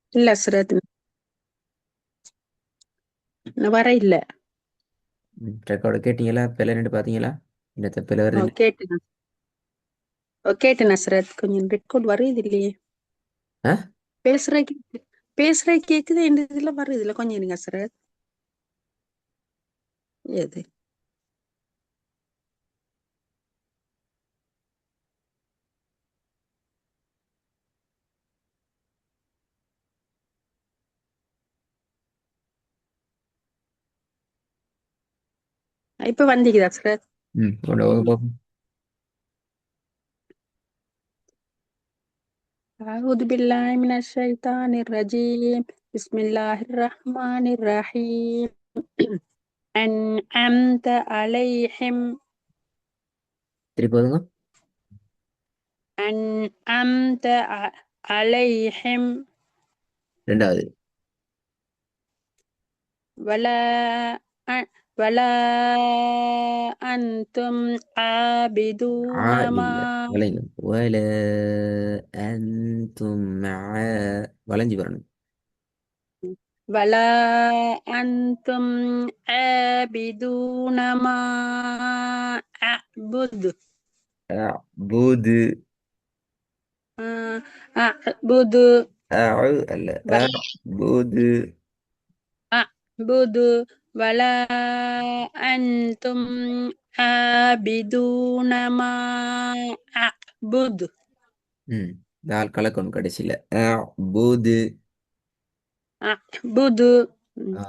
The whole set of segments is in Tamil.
இல்ல ஹஸ்ரத். இன்னும் வர இல்ல. ரெக்கார்டு கேட்டீங்களா? பிள்ளை ரெண்டு பார்த்தீங்களா? இந்த பிள்ளை ஓ வருது இல்லை? கேட்டேன். ஓ கேட்டேன் ஹஸ்ரத். கொஞ்சம் ரெக்கார்ட் வருது இல்லையே. ஆ பேசுற பேசுற கேக்குது, இந்த இதுல வருது இல்ல. கொஞ்சம் இருங்க ஹஸ்ரத். எது? இப்ப வந்தீங்க ஹஸ்ரத். கொண்டு போக ம். பார்ப்போம். أعوذ بالله من الشيطان الرجيم. بسم الله الرحمن الرحيم. أنعمت عليهم. திருப்பி போதுங்க. أنعمت عليهم. ரெண்டாவது. ولا ولا أنتم ஆ عابدون இல்ல. ما வளைங்க. வல அன்தும் வளைஞ்சு வரணும். ولا أنتم عابدون ما أعبد. பூது. أعبد. அல்ல. ولا பூது. أعبد. ولا أنتم عابدون ما أعبد. ம் தால் கலக்கணும் கடைசியில். பூது. أعبد. ஆ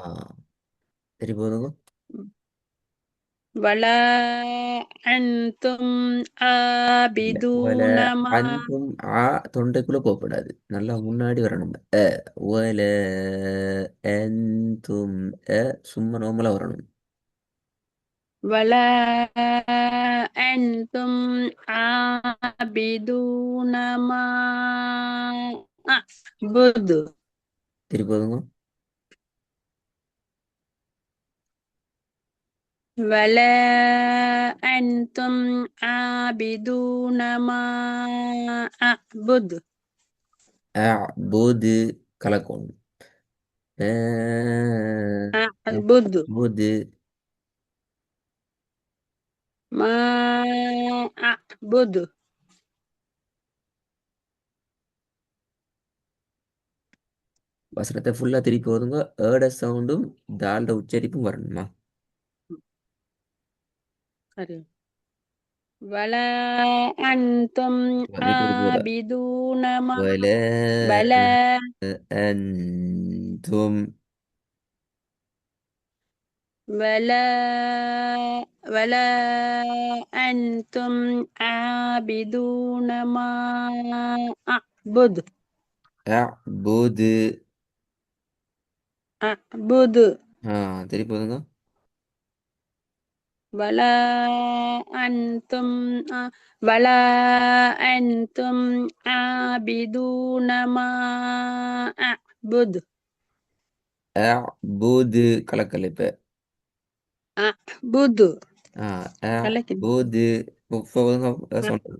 திருப்பி போதுங்க. ولا أنتم இல்ல. ஒல عابدون ما அன்றும் தொண்டைக்குள்ள போகக்கூடாது. நல்லா முன்னாடி வரணும். ஒல அன்தும் சும்மா நோமலா வரணும். ولا أنتم عابدون ما أعبد. திருப்பி போதுங்க. ولا أنتم عابدون ما أعبد. பூது கலக்கணும். أعبد பூது. ما أعبد. வசனத்தை ஃபுல்லா திருப்பி போதுங்க. ஏட சவுண்டும் தால்ட உச்சரிப்பும் வரணுமா? சரி. ولا أنتم விட்டு விட்டு போதா. عابدون ما ولا بلى. أنتم ولا ولا أنتم عابدون ما أعبد. أعبد. أعبد. திருப்பி போதுங்க. ولا أنتم ولا أنتم عابدون ما أعبد. أعبد கலக்கலைப்பு. أعبد. لكن أعبد போதுங்க. சொல்லுங்க.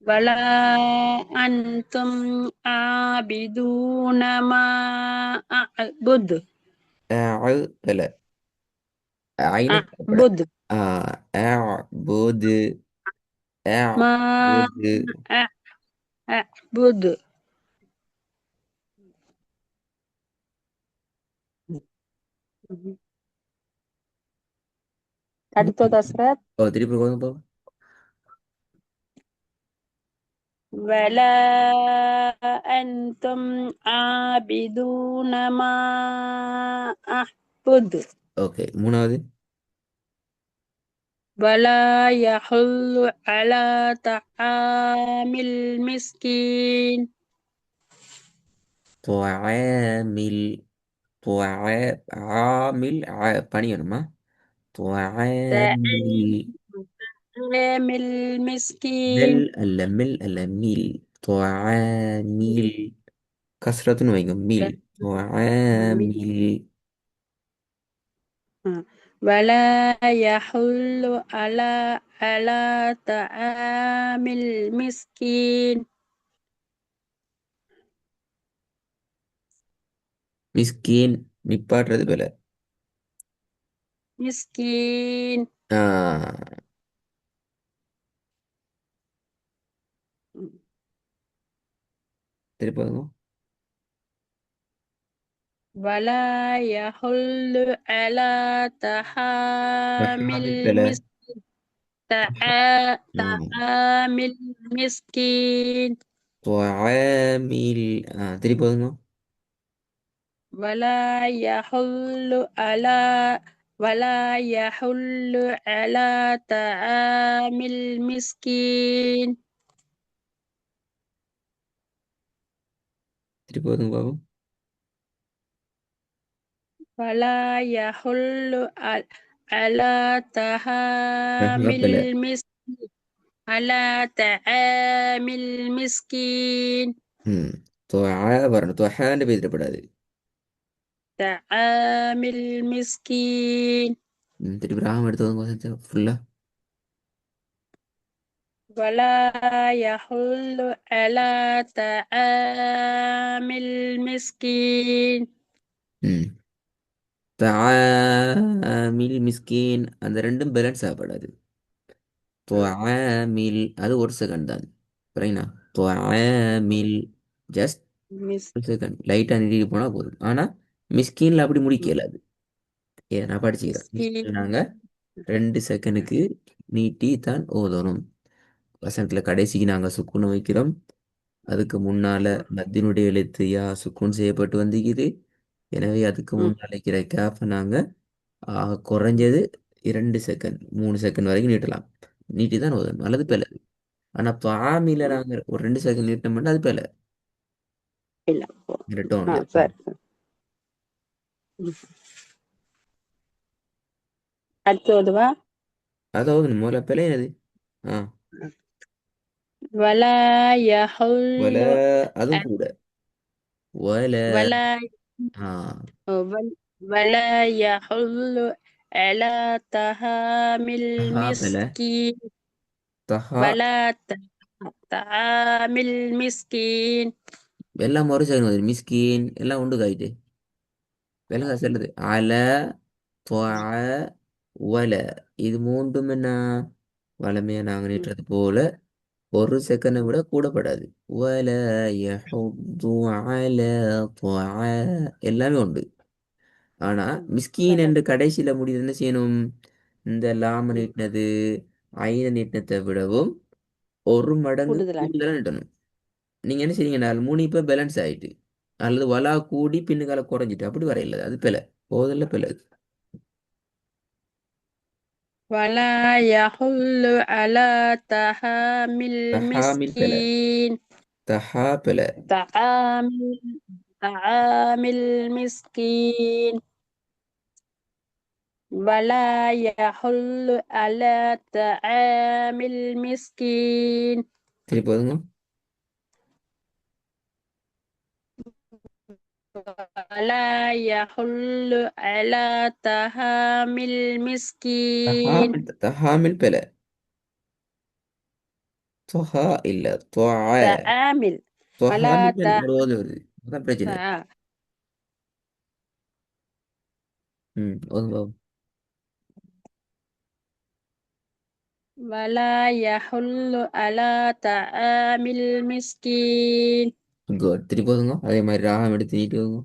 ولا أنتم عابدون ما أعبد. لا. عين போடக்கூடாது. أعبد أعبد. ما أعبد. أعبد. அடுத்தது ஹஸ்ரத். திருப்பி போதுங்க. ولا أنتم عابدون ما أعبد. ஓகே மூணாவது. ولا يحل على طعام المسكين. துவாமில். துவா ஆமில் பணியணுமா? துவாமில். طعام மெல் المسكين. அல்ல. மெல் அல்ல. மீல். துவாமில் கஸ்ரத்துன்னு வைங்க. மீல். துவாமில். ولا يحل على طعام المسكين. மிஸ்கீன் நிப்பாட்டுறது பிழை. மிஸ்கீன். ஆ, திருப்பங்க. ولا يحل على طعام தஹாமில் பிழை. طعام المسكين. துஆமில். திருப்பங்க. ولا يحل على ولا يحل على طعام المسكين. திருப்பங்க பாபு. ولا يحل على طعام தஹா பிழை. المسكين على طعام المسكين. துஆ வரணும். துஆன்னு பேசிடப்படாது. طعام المسكين. திருப்பி ராகம் எடுத்து ஃபுல்லா. ولا يحل على طعام المسكين. ம் தஆமில் மிஸ்கீன் அந்த ரெண்டும் பேலன்ஸ் ஆகப்படாது. துஆமில் அது ஒரு செகண்ட் தான். சரிங்களா? துஆமில் ஜஸ்ட் مس ஒரு செகண்ட் லைட்டாக நீட்டிட்டு போனால் போதும். ஆனால் மிஸ்கீனில் அப்படி முடிக்கல அது. நான் படிச்சுக்கிறேன். மிஸ்கீன் مسكين. நாங்கள் 2 செகண்டுக்கு நீட்டி தான் ஓதணும். வசனத்தில் கடைசிக்கு நாங்கள் சுக்குன்னு வைக்கிறோம். அதுக்கு முன்னால மத்தினுடைய எழுத்து யா சுக்குன் செய்யப்பட்டு வந்திக்குது. எனவே அதுக்கு முன்னால் வைக்கிற கேப்பை நாங்கள் குறைஞ்சது 2 செகண்ட் 3 செகண்ட் வரைக்கும் நீட்டலாம். நீட்டி தான் ஓதணும். அல்லது பிழை. ஆனால் பாமியில் நாங்கள் ஒரு 2 செகண்ட் நீட்டினோம்னா அது பிழை. இல்ல. இந்த டோன்ல. சரி. அடுத்ததுவா. அதாவது முதல்ல பிழை என்னது? ஆ ولا வல يحل அதுவும் கூட. வல. ولا ஆ ولا يحل على طعام தஹா பிழை. المسكين தஹா ولا طعام المسكين. எல்லாம் ஒரு செகண்ட் வருது. மிஸ்கின் எல்லாம் உண்டு காயிட்டு. விலங்க செல்லுது. அல துவ வல இது மூன்றும் என்ன வளமையா நாங்க நீட்டுறது போல ஒரு செகண்டை விட கூடப்படாது. வல யஹுது அல துவ எல்லாமே உண்டு. ஆனா மிஸ்கீன் என்று கடைசியில முடியுது என்ன செய்யணும்? இந்த லாம நீட்டினது ஐன நீட்டினத்தை விடவும் ஒரு மடங்கு கூடுதலா கூடுதலா நீட்டணும். நீங்க என்ன செய்றீங்கன்னா 3 இப்ப பேலன்ஸ் ஆயிட்டு அல்லது வலா கூடி பின்னுக்கால குறைஞ்சிட்டு அப்படி வரையில அது பிழை. போதல்ல பிழை. ولا يحل على طعام தஹாமில் பிழை. المسكين தஹா பிழை. طعام طعام المسكين. ولا يحل على طعام المسكين. திருப்பி போதுங்க. ولا يحل على طعام المسكين. தஹாமில் பிழை. தொஹா இல்ல தொஆ. تعامل ولا தொஹாமில் ஒரு ஓது வருது. அதான் பிரச்சனை. ஓதுங்க. ولا يحل على طعام المسكين. குட். திருப்பி போதுங்க. அதே மாதிரி ராகம் எடுத்து நீட்டு போதுங்க.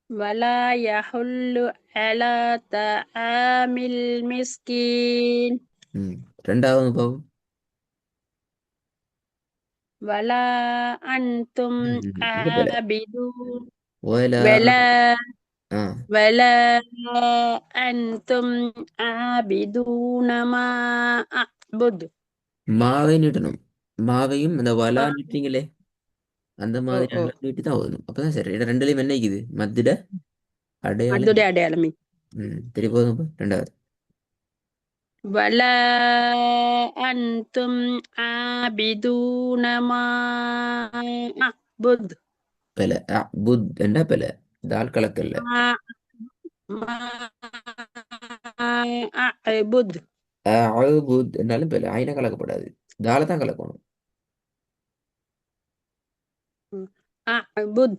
ولا يحل على طعام المسكين. ம் ரெண்டாவது பாவம். ولا أنتم இங்க பிழை. عابدون. ولا. ولا ஆ ولا أنتم عابدون ما أعبد. மாவை நீட்டணும். மாவையும் இந்த வலா ما நீட்டீங்களே அந்த ஓ மாதிரி ஓ நீட்டி தான் ஓதணும். அப்பதான் சரி. இது ரெண்டுலையும் என்ன இருக்குது? மத்திட அடையாளம். அதோட அடையாளமே. திருப்பி போதுங்க. ரெண்டாவது. ولا أنتم عابدون ما أعبد. பிழை. புத் என்ன பிழை? தால் கலக்கல்ல. ما ما أعبد. புத் என்னாலும் பிழை. ஐனா கலக்கப்படாது. தால தான் கலக்கணும். أعبد.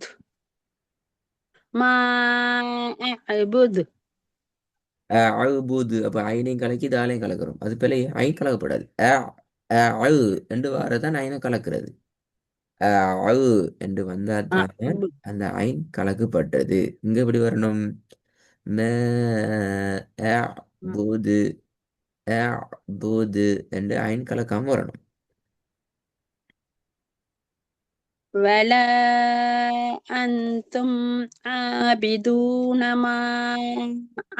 மா அபுது. அழுபூது அப்போ ஐனையும் கலக்கி தாலையும் கலக்கிறோம். அது பிள்ளை ஐன் கலக்கப்படாது. அழு என்று வாரதான் ஐனை கலக்கிறது. அழு என்று வந்தால் தான் அபு. அந்த ஐன் கலக்கப்பட்டது. இங்க எப்படி வரணும்? ம பூது பூது என்று ஐன் கலக்காம வரணும். ولا أنتم عابدون ما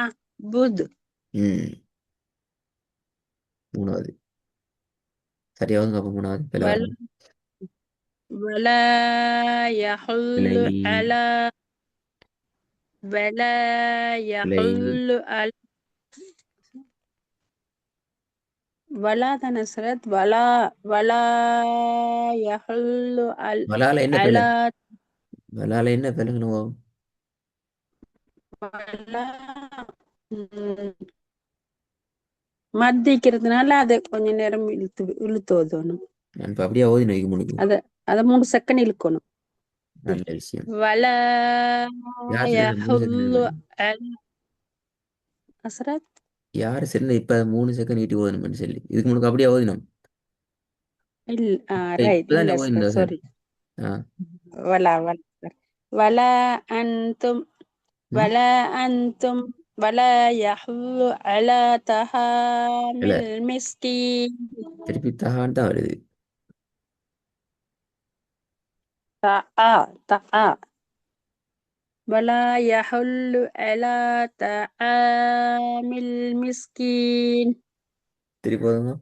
أعبد. ம் மூணாவது சரியாவது அப்போ மூணாவது பிள்ளை ولا வரணும். ولا يحل பிழை على ولا பிழை يحل على ولا تنسرت ولا يحل வலால என்ன பிழை? على வலால என்ன பிழைங்கணும்? ولا மத்திக்கிறதுனால அதை கொஞ்ச நேரம் இழுத்து ஓதணும். நான் இப்போ அப்படியே ஓதி வைக்க முடியும். அத அத 3 செகண்ட் இழுக்கணும். நல்ல விஷயம். ولا யார் சிறந்த 3 செகண்ட் يحل على أسرت. யார் சிறந்த இப்ப 3 செகண்ட் நீட்டி ஓதணும்னு சொல்லி இதுக்கு முன்னாடி அப்படியே ஓதினோம். ரைட் இப்பதானே இல்ல ஓதினோம் சார். சாரி. ஆ ولا ولا أنتم ம் ولا أنتم ولا يحل على طعام இல்ல المسكين. திருப்பி தகான்னு தான் வருது. تاء ولا يحل على طعام المسكين. திருப்பி ஓதுங்க.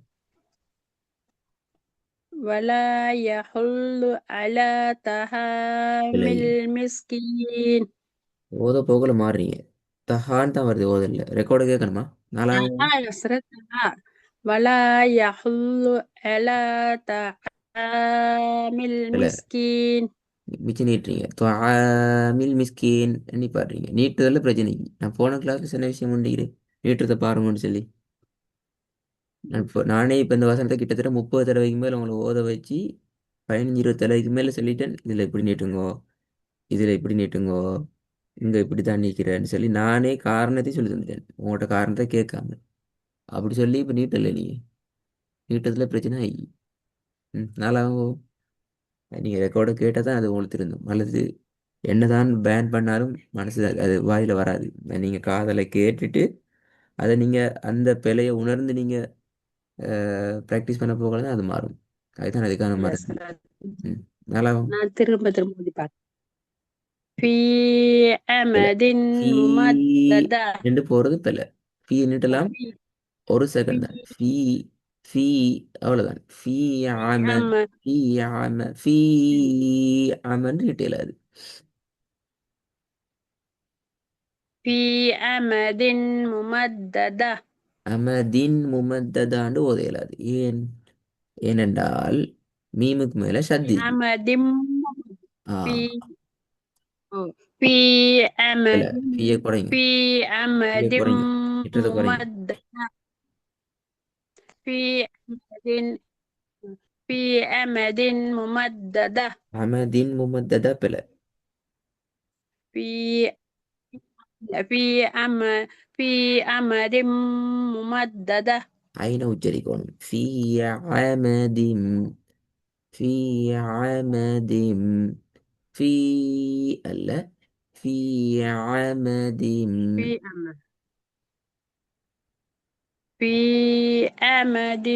ولا يحل على طعام இல்லை المسكين. ஓத போகல மாறுறீங்க. தகான்னு தான் வருது ஓதல. ரெக்கார்டு கேட்கணுமா? நாலாவது يسرتها ولا يحل على طعام இல்ல المسكين. மிச்சம் நீட்டுறீங்க. துஆமில் மிஸ்கீன் எண்ணி பாடுறீங்க. நீட்டுதல்ல பிரச்சனை. நான் போன கிளாஸ்ல சின்ன விஷயம் உண்டிக்கிறேன். நீட்டுறதை பாருங்கன்னு சொல்லி நானே இப்போ இந்த வசனத்தை கிட்டத்தட்ட 30 தடவைக்கு மேலே உங்களை ஓத வச்சு 15 20 தடவைக்கு மேலே சொல்லிட்டேன். இதில் இப்படி நீட்டுங்கோ, இதில் இப்படி நீட்டுங்கோ, இங்கே இப்படி தான் நீக்கிறேன்னு சொல்லி நானே காரணத்தையும் சொல்லி தந்துட்டேன். உங்கள்கிட்ட காரணத்தை கேட்காம அப்படி சொல்லி இப்போ நீட்டல நீ நீட்டத்தில் பிரச்சனை ஆகி நாளாகும். நீங்கள் ரெக்கார்டை கேட்டால் தான் அது உங்களுக்கு திருந்தும். அல்லது என்னதான் பேன் பண்ணாலும் மனசு அது வாயில் வராது. நீங்கள் காதலை கேட்டுட்டு அதை நீங்கள் அந்த பிழையை உணர்ந்து நீங்கள் ப்ராக்டிஸ் பண்ண போகல தான் அது மாறும். அதுதான் அதுக்கான மருந்து. يسرت. ம் நாளாகும். நான் திரும்ப திரும்ப ஓதி பார்க்கிறேன். في பிழை أمد ஃபீ ممددة. ரெண்டு போகிறது பிழை. ஃபீ நீட்டலாம் في 1 செகண்ட் தான். في ஃபீ ஃபீ அவ்வளோதான். ஃபீ في ஆம أم ஃபீ ஆம ஃபீ ஆமன்னு நீட்டல அது. في أمد ممددة. அமதின் முமத்ததாண்டு ஓதையலாது. ஏனென்றால் மீமுக்கு மேல في ஷத்து இருக்கு. أمد ஆ في في இல்ல أمد ஃபீயை குறைங்க. في ஃபீயை أمد குறைங்க. இட்டதை குறைங்க. ممددة. في أمد في أمد ممددة. அமதின் முமத்ததா பிழை. في في أم في أمد ممددة. ஐனை உச்சரிக்கணும். அமதிம் ஃபீ அமதிம் ஃபீ அல்ல ஃபீ அமதிம். في أمد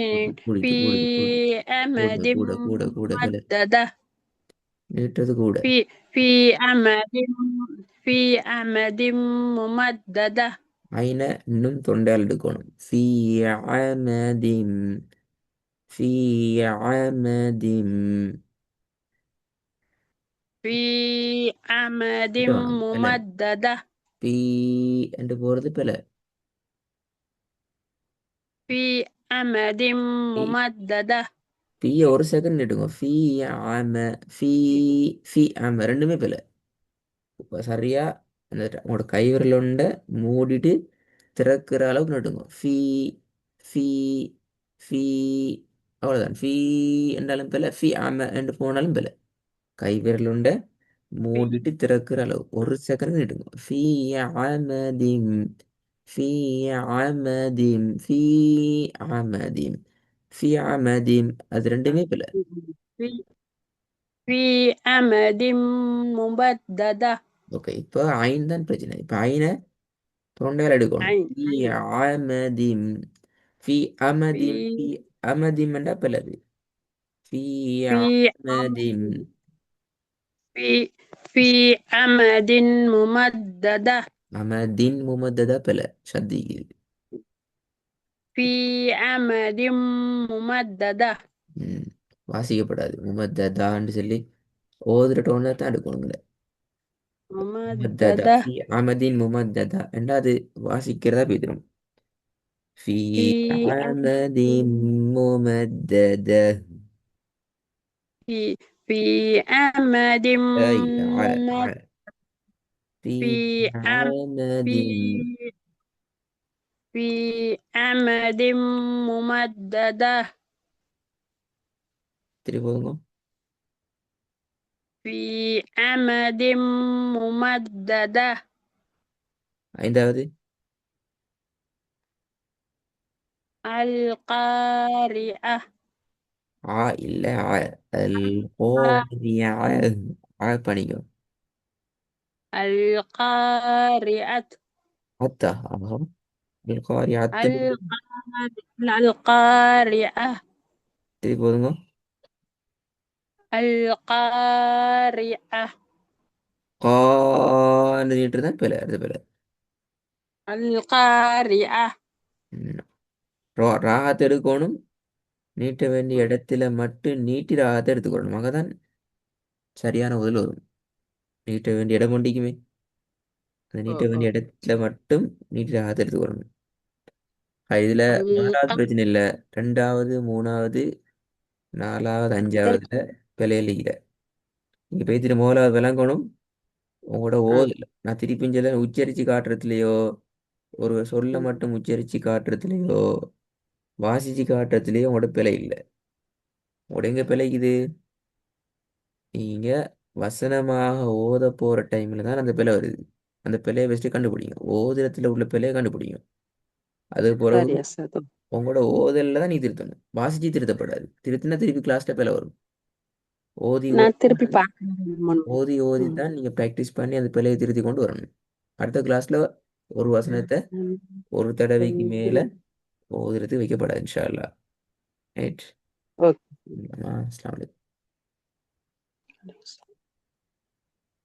في أمد في கூடிட்டு கூடுது கூடு أمد கூட கூட கூட பிழை. ممددة. நீட்டது கூட. في أمد في أمد ممددة. ஐனை இன்னும் தொண்டையால் எடுக்கணும். அமதிம் ஃபீ அமதிம் في أمد கிட்டவாங்க பிழை. ممددة. பீ என்று போறது பிழை. في أمد பீ ممددة. பீயை 1 செகண்ட் நீட்டுங்க. ஆம ஃபீ ஃபீ ஆம ரெண்டுமே பிழை. இப்போ சரியா அந்த உங்களோட கைவிரலுண்ட மூடிட்டு திறக்கிற அளவுக்கு நட்டுங்க. ஃபீ ஃபீ ஃபீ அவ்வளோதான். ஃபீ என்றாலும் பிழை. ஃபீ ஆம என்று போனாலும் பிழை. கைவிரலுண்ட மூடிட்டு திறக்கிற அளவு ஒரு செகண்ட் நீட்டுங்க. ஃபீ அமதிம் ஃபீ அமதிம் ஃபீ அமதிம் ஃபீ அமதிம் அது ரெண்டுமே பிள்ளை. في في أمد ممددة. ஓகே, இப்போ ஐன் தான் பிரச்சனை. இப்போ ஐனை தொண்டையால் எடுக்கணும். عين ஃபீ عين அமதிம் ஃபீ அமதிம் في ஃபீ அமதிம் என்றா பிள்ளது. ஃபீ في அமதிம் في في أمد ممددة. அமதின் முமத்ததா பிள்ளை சத்திக்குது. في أمد ممددة. ம், வாசிக்கப்படாது. முமத்ததான்னு சொல்லி ஓதுற டோன்ல தான் எடுக்கணுங்களே. முமத்ததா ممددة. ஃபி அமதின் முமத்ததா என்றா அது வாசிக்கிறதா போயிடும். ஃபி في أمد அமதின் முமத்ததா. في في أمد ஐ ممد في في أم في அமதின் في أمد ممددة. திருப்பங்க. في أمد ممددة. ஐந்தாவது القارئة. ஆ இல்ல ஆ. அல் கோரியா ஆ பண்ணிக்கோ. القارئة. அத்தா ஆஹா. அல் கோரியா அத்து القارئة. திருப்பங்க. القارئة. கான்னு நீட்டு தான் பிள்ளை அடுத்த பிள்ளை. القارئة. ம். ராகத்தை எடுக்கணும். நீட்ட வேண்டிய இடத்துல மட்டும் நீட்டி ராகத்தை எடுத்துக்கொள்ளணும். மகதான் சரியான முதல் வரும். நீட்ட வேண்டிய இடம் ஒண்டிக்குமே. அந்த நீட்ட வேண்டிய இடத்துல மட்டும் நீட்டி ராகத்தை எடுத்துக்கொள்ளணும். இதுல முதலாவது الق- பிரச்சனை இல்லை. ரெண்டாவது மூணாவது நாலாவது ترك. அஞ்சாவதுல பிழையில இல்லை. நீங்க பேத்திட்டு முதலாவது விளங்கணும். உங்களோட ஓதுல நான் திருப்பி சொல்ல உச்சரிச்சு காட்டுறதுலையோ ஒரு சொல்ல மட்டும் உச்சரிச்சு காட்டுறதுலையோ வாசிச்சு காட்டுறதுலையோ உங்களோட பிழை இல்லை. உங்களோட எங்க பிழைக்குது? நீங்க வசனமாக ஓத போற டைம்ல தான் அந்த பிழை வருது. அந்த பிழையை வச்சுட்டு கண்டுபிடிங்க. ஓதுறத்துல உள்ள பிழையை கண்டுபிடிங்க. அது பிறகு سوري أستاذ. உங்களோட ஓதல்ல தான் நீ திருத்தணும். வாசிச்சு திருத்தப்படாது. திருத்தினா திருப்பி கிளாஸ்ல பிழை வரும். ஓதி நான் ஓதி திருப்பி தான் பார்க்கணும். ஓதி ஓதி ம். தான் நீங்க ப்ராக்டிஸ் பண்ணி அந்த பிழையை திருத்தி கொண்டு வரணும். அடுத்த கிளாஸ்ல ஒரு வசனத்தை ம். ஒரு தடவைக்கு மேல ம். ஓதுறது வைக்கப்படாது இன்ஷா அல்லாஹ். ரைட். ஓகே. அஸ்ஸலாமு அலைக்கும்.